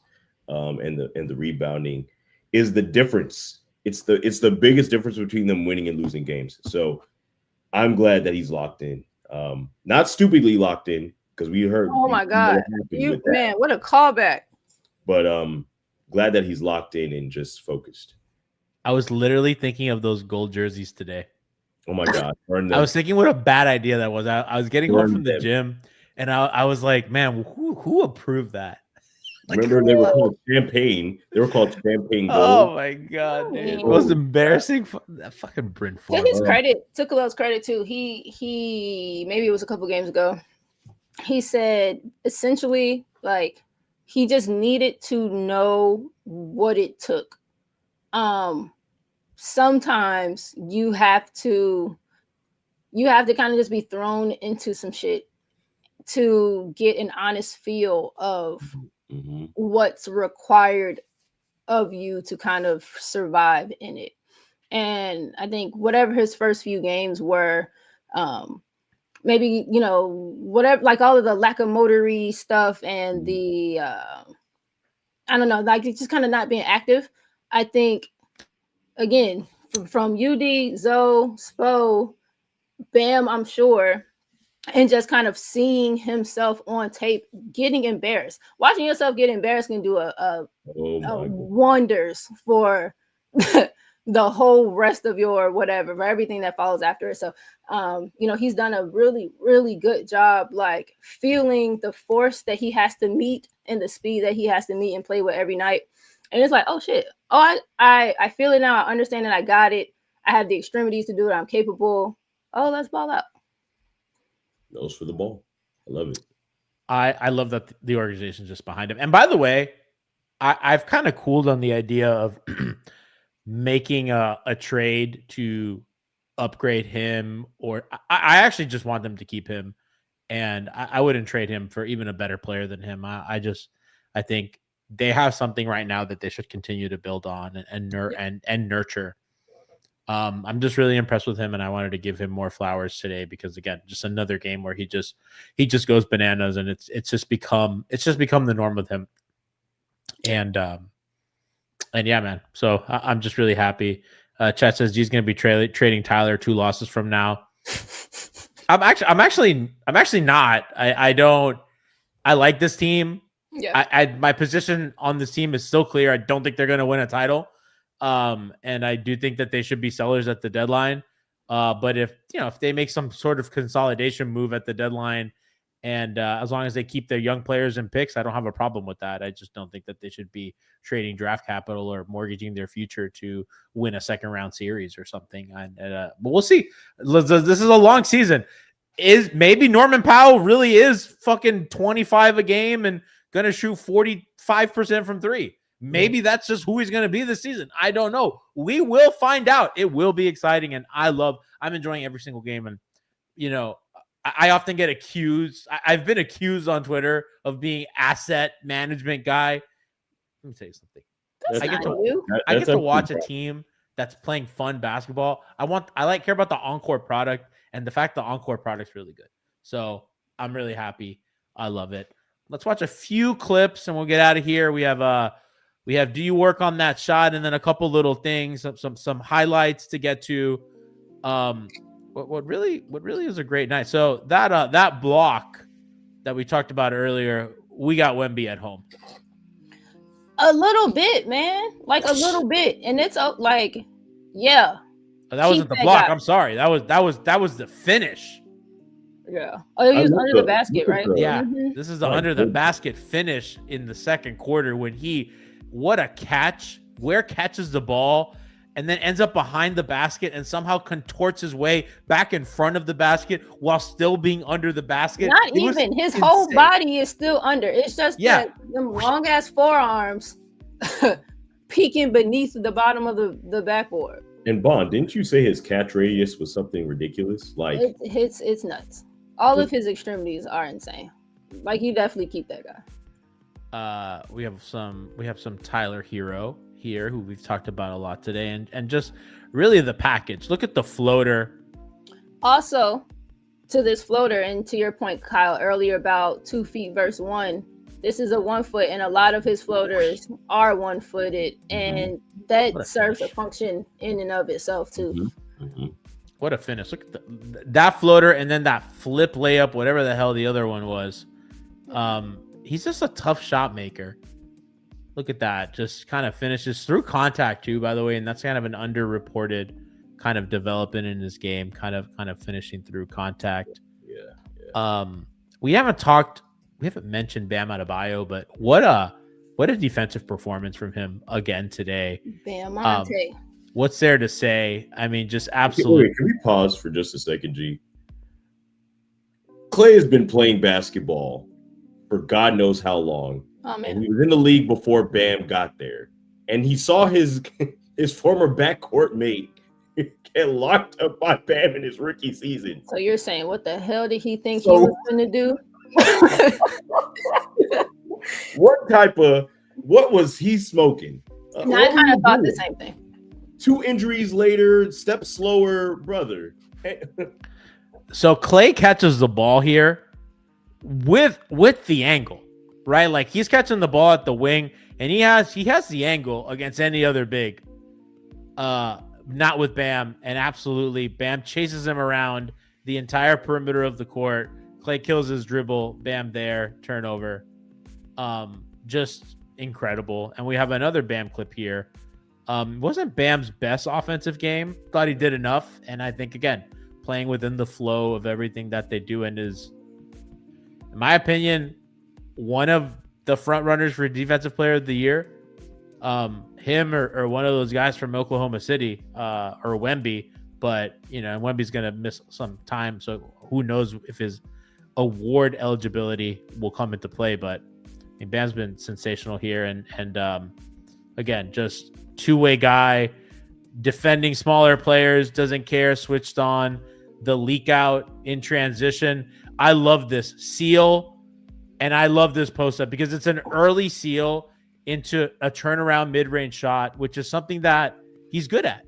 and the rebounding is the difference. It's the biggest difference between them winning and losing games. So I'm glad that he's locked in, not stupidly locked in, because we heard. Oh my God, man, what a callback! But glad that he's locked in and just focused. I was literally thinking of those gold jerseys today. Oh my God. I was thinking what a bad idea that was. I was getting home from the gym, and I was like, man, who approved that? Like, remember, they were called champagne. They were called champagne gold. Oh my God, dude. It was embarrassing. That fucking Brent Ford. To his credit, to Kel'el's credit too. He maybe it was a couple games ago. he said essentially like he just needed to know what it took. Sometimes you have to kind of just be thrown into some shit to get an honest feel of what's required of you to kind of survive in it. And I think whatever his first few games were, maybe, you know, whatever, like all of the locomotory stuff and the, I don't know, like it's just kind of not being active. I think, again, from UD, Zoe, Spo, Bam, I'm sure, and just kind of seeing himself on tape getting embarrassed. Watching yourself get embarrassed can do a wonders for the whole rest of your whatever, for everything that follows after it. So you know, he's done a really, really good job like feeling the force that he has to meet and the speed that he has to meet and play with every night. And it's like, oh shit, oh I feel it now. I understand it. I got it. I have the extremities to do it. I'm capable. Oh, let's ball out. Nose for the ball. I love it. I love that the organization's just behind him. And by the way, I've kind of cooled on the idea of making a trade to upgrade him, or I actually just want them to keep him, and I wouldn't trade him for even a better player than him. I think they have something right now that they should continue to build on and nurture. I'm just really impressed with him, and I wanted to give him more flowers today because, again, just another game where he just goes bananas, and it's just become the norm with him. And yeah, man. So I'm just really happy. Chat says G's going to be trading Tyler 2 losses from now. I'm actually not. I like this team. Yeah. My position on this team is still clear. I don't think they're going to win a title. And I do think that they should be sellers at the deadline. But if they make some sort of consolidation move at the deadline, and as long as they keep their young players and picks, I don't have a problem with that. I just don't think that they should be trading draft capital or mortgaging their future to win a second round series or something. But we'll see. This is a long season. Maybe Norman Powell really is fucking 25 a game and going to shoot 45% from three. Maybe that's just who he's going to be this season. I don't know. We will find out. It will be exciting. And I'm enjoying every single game. And, I often get accused. I've been accused on Twitter of being asset management guy. Let me tell you something. I get to watch a team that's playing fun basketball. I care about the encore product, and the fact the encore product's really good. So I'm really happy. I love it. Let's watch a few clips and we'll get out of here. We have do you work on that shot, and then a couple little things, some highlights to get to. What really is a great night. So that block that we talked about earlier, we got Wemby at home. A little bit, man, like a little bit, and it's like, yeah. That wasn't the block. I'm sorry. That was the finish. Yeah. Oh, he was under the basket, right? Yeah. Mm-hmm. This is the under the basket finish in the second quarter when what a catch. Ware catches the ball and then ends up behind the basket and somehow contorts his way back in front of the basket while still being under the basket. Not even. His whole body is still under. It's just that them long ass forearms peeking beneath the bottom of the backboard. And Bond, didn't you say his catch radius was something ridiculous? Like it's nuts. All of his extremities are insane. Like, you definitely keep that guy. We have some Tyler Herro here, who we've talked about a lot today, and just really the package. Look at the floater. Also, to this floater, and to your point, Kyle, earlier about 2 feet versus 1, this is a 1 foot, and a lot of his floaters are 1-footed, and that serves a function in and of itself too. What a finish. Look at that floater, and then that flip layup, whatever the hell the other one was. He's just a tough shot maker. Look at that. Just kind of finishes through contact too, by the way. And that's kind of an underreported kind of development in his game, kind of finishing through contact. Yeah. We haven't mentioned Bam Adebayo, but what a defensive performance from him again today. Bam, what's there to say? I mean, just absolutely. Can we pause for just a second, G? Clay has been playing basketball for God knows how long. Oh, man. And he was in the league before Bam got there. And he saw his former backcourt mate get locked up by Bam in his rookie season. So you're saying, what the hell did he think he So- was going to do? What was he smoking? No, I kind of thought the same thing. 2 injuries later, step slower, brother. So Clay catches the ball here with the angle, right? Like he's catching the ball at the wing, and he has the angle against any other big. Not with Bam, and absolutely Bam chases him around the entire perimeter of the court. Clay kills his dribble, Bam there, turnover. Just incredible. And we have another Bam clip here. Wasn't Bam's best offensive game. Thought he did enough, and I think again, playing within the flow of everything that they do, and is, in my opinion, one of the front runners for Defensive Player of the Year. Him or one of those guys from Oklahoma City, or Wemby, but Wemby's gonna miss some time, so who knows if his award eligibility will come into play. But I mean, Bam's been sensational here, and again, just two-way guy, defending smaller players, doesn't care, switched on. The leak out in transition. I love this seal, and I love this post up because it's an early seal into a turnaround mid-range shot, which is something that he's good at,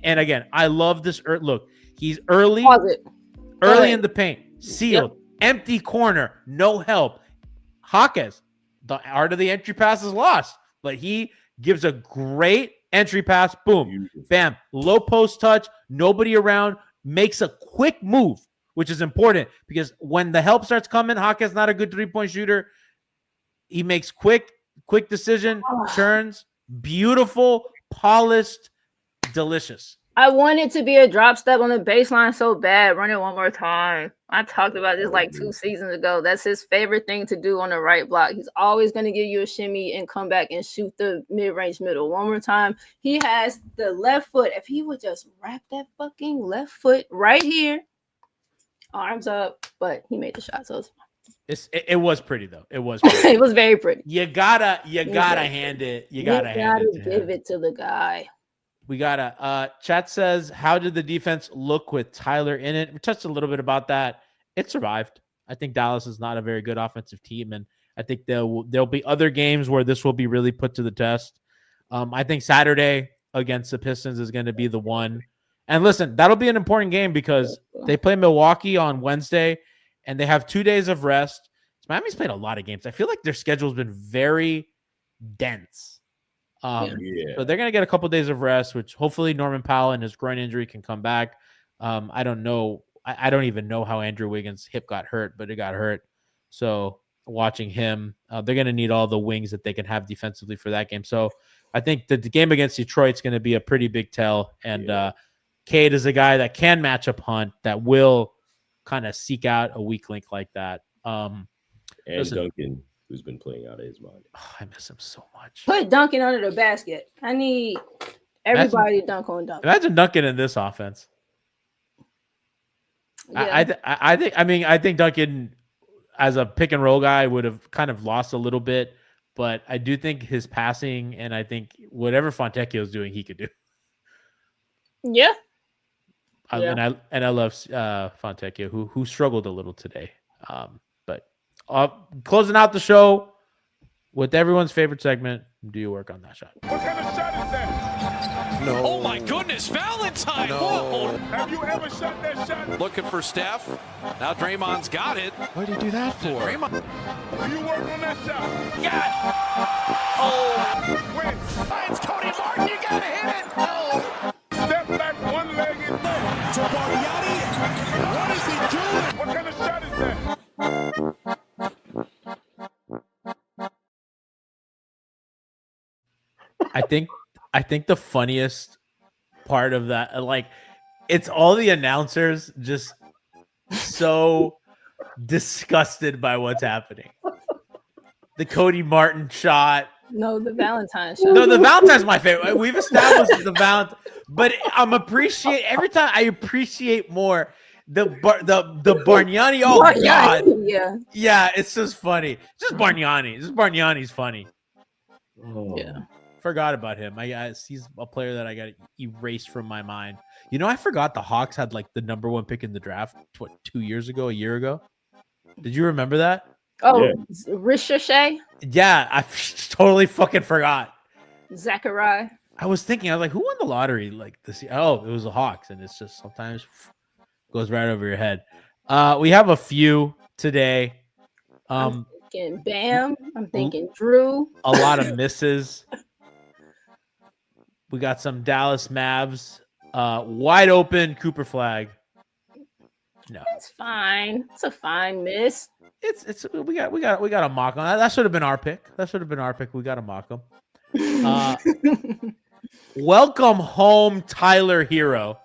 and again, I love this. Look, he's early in the paint, sealed, empty corner, no help. Jaquez, the art of the entry pass is lost, but he gives a great entry pass. Boom, bam, low post touch, nobody around, makes a quick move, which is important because when the help starts coming, Jaquez not a good 3-point shooter. He makes quick decision, turns, beautiful, polished, delicious. I want it to be a drop step on the baseline so bad. Run it one more time. I talked about this like 2 seasons ago. That's his favorite thing to do on the right block. He's always going to give you a shimmy and come back and shoot the mid-range middle. One more time. He has the left foot. If he would just wrap that fucking left foot right here, arms up, but he made the shot, so it's It was pretty though. It was pretty. it was very pretty. You gotta hand it. You gotta hand it. Give it to the guy. We gotta. Chat says, how did the defense look with Tyler in it? We touched a little bit about that. It survived. I think Dallas is not a very good offensive team, and I think there'll be other games where this will be really put to the test. I think Saturday against the Pistons is going to be the one. And listen, that'll be an important game because they play Milwaukee on Wednesday, and they have 2 days of rest. So Miami's played a lot of games. I feel like their schedule's been very dense. So they're going to get a couple days of rest, which hopefully Norman Powell and his groin injury can come back. I don't know. I don't even know how Andrew Wiggins' hip got hurt, but it got hurt. So watching him, they're going to need all the wings that they can have defensively for that game. So I think that the game against Detroit's going to be a pretty big tell. And Cade is a guy that can match up Hunt, that will kind of seek out a weak link like that. And listen, Duncan, who's been playing out of his mind. Oh, I miss him so much. Put Duncan under the basket. I need everybody to dunk on Duncan. Imagine Duncan in this offense. Yeah. I think Duncan as a pick and roll guy would have kind of lost a little bit, but I do think his passing, and I think whatever Fontecchio is doing, he could do. Yeah. And I love Fontecchio, who struggled a little today. But closing out the show with everyone's favorite segment, do you work on that shot? What kind of shot is that? No. Oh my goodness, Valentine! No. Whoa. Have you ever shot that shot? Looking for Steph. Now Draymond's got it. What did he do that for? Draymond. Do you work on that shot? Got it. Oh. When? It's Cody Martin. You gotta hit it. Oh. Step back, one leg and To Bargnani. What is he doing? what kind of shot is that? I think the funniest part of that, like, it's all the announcers just so disgusted by what's happening. The Cody Martin shot. No, the Valentine shot. No, the Valentine's my favorite. We've established the Valentine, but every time I appreciate more the Bargnani. Oh God, Yeah. yeah, it's just funny. Just Bargnani. Just Bargnani's funny. Oh. Yeah. Forgot about him. He's a player that I got erased from my mind. You know, I forgot the Hawks had like the #1 pick in the draft. What, 2 years ago, a year ago? Did you remember that? Oh, Yeah. Ricochet, Yeah, I totally fucking forgot. Zachariah. I was thinking, I was like, who won the lottery like this year? Oh, it was the Hawks, and it's just sometimes goes right over your head. We have a few today. I'm thinking Bam. I'm thinking Drew. A lot of misses. We got some Dallas Mavs. Wide open Cooper flag. No, It's fine. It's a fine miss. it's we got a mock on that. That should have been our pick. We got to mock him. Welcome home, Tyler Herro.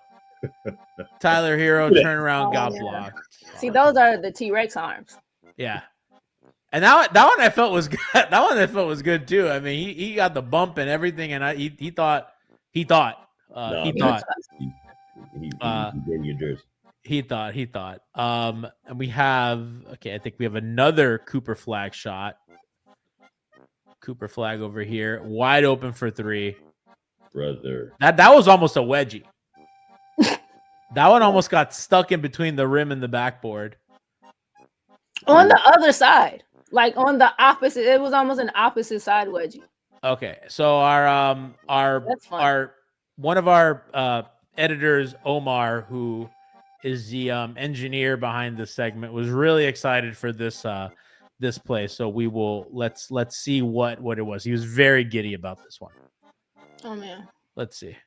Tyler Herro turnaround got blocked. See, those are the T-Rex arms. Yeah. And that one I felt was good. That one I felt was good too. I mean, he got the bump and everything, and he thought. He He gave you yours. He thought. And we have I think we have another Cooper flag shot. Cooper flag over here, wide open for 3. Brother. That was almost a wedgie. That one almost got stuck in between the rim and the backboard. On the other side, like on the opposite, it was almost an opposite side wedgie. Okay, so our one of our editors, Omar, who is the engineer behind this segment, was really excited for this this play. So we will let's see what it was. He was very giddy about this one. Oh man. Let's see.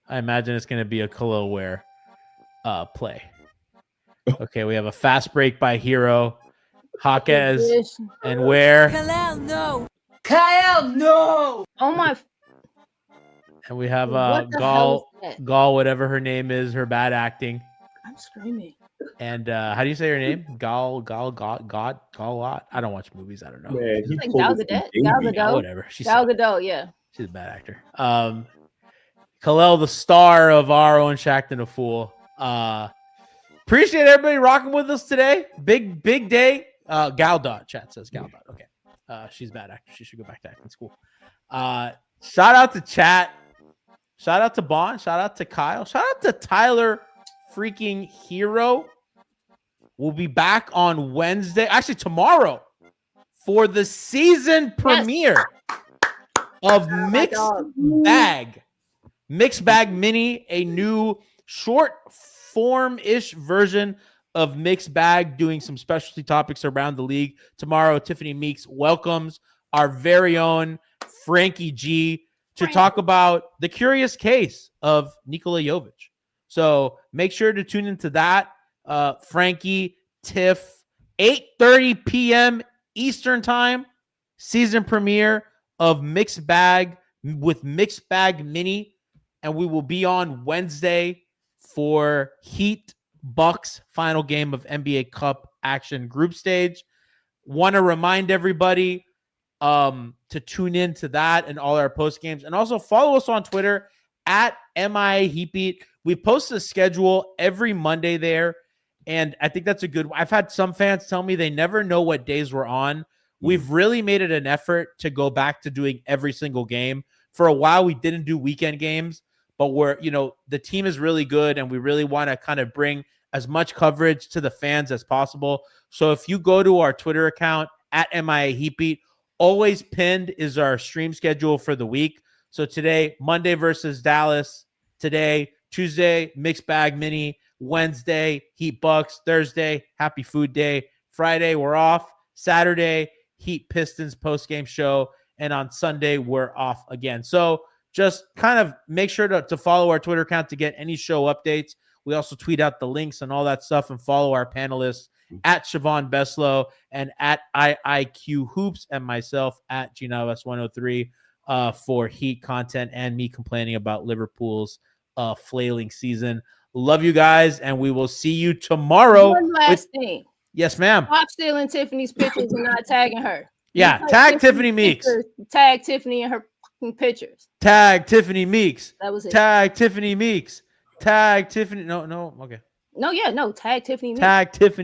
I imagine it's going to be a Kel'el Ware play. Okay, we have a fast break by Herro, Jaquez, and Ware. Kel'el, no. Kel'el, no. Oh my. And we have What the hell is that? Gall, whatever her name is, her bad acting. I'm screaming. And how do you say her name? Gall. I don't watch movies. I don't know. Man, he Like pulled Gal it from Gadot. Davey. Gal Yeah, Gadot. whatever. Gal Gadot, yeah. She's a bad actor. Kel'el, the star of our own Shaqtin' a Fool. Appreciate everybody rocking with us today. Big day. Gal Dot. Chat says Gal Dot. Okay. She's a bad actor. She should go back to acting school. Shout out to chat. Shout out to Bond. Shout out to Kyle. Shout out to Tyler freaking Herro. We'll be back on Wednesday. Actually, tomorrow for the season premiere of Mixed Bag. Mixed Bag Mini, a new short form-ish version of Mixed Bag, doing some specialty topics around the league. Tomorrow, Tiffany Meeks welcomes our very own Frankie G to talk about the curious case of Nikola Jovic. So make sure to tune into that. Frankie, Tiff, 8:30 p.m. Eastern time, season premiere of Mixed Bag with Mixed Bag Mini. And we will be on Wednesday for Heat Bucks final game of NBA Cup action group stage. Want to remind everybody to tune in to that and all our post games, and also follow us on Twitter at MIA HeatBeat. We post a schedule every Monday there, and I think that's a good. I've had some fans tell me they never know what days we're on. We've really made it an effort to go back to doing every single game. For a while, we didn't do weekend games, but the team is really good, and we really want to kind of bring as much coverage to the fans as possible. So if you go to our Twitter account at MIA HeatBeat, always pinned is our stream schedule for the week. So today, Monday versus Dallas. Today, Tuesday, Mixed Bag Mini. Wednesday, Heat Bucks. Thursday, Happy Food Day. Friday, we're off. Saturday, Heat Pistons post-game show. And on Sunday, we're off again. So just kind of make sure to follow our Twitter account to get any show updates. We also tweet out the links and all that stuff, and follow our panelists at Siobhan Beslow and at IIQ Hoops, and myself at Gnavas103 for Heat content and me complaining about Liverpool's flailing season. Love you guys, and we will see you tomorrow. One last thing. Yes, ma'am. Stop stealing Tiffany's pictures and not tagging her. Yeah, tag Tiffany Meeks. Tag Tiffany in her fucking pictures. Tag Tiffany Meeks. That was it. Tag Tiffany Meeks. Tag Tiffany. No, okay. No, yeah, no. Tag Tiffany. Tag Tiffany.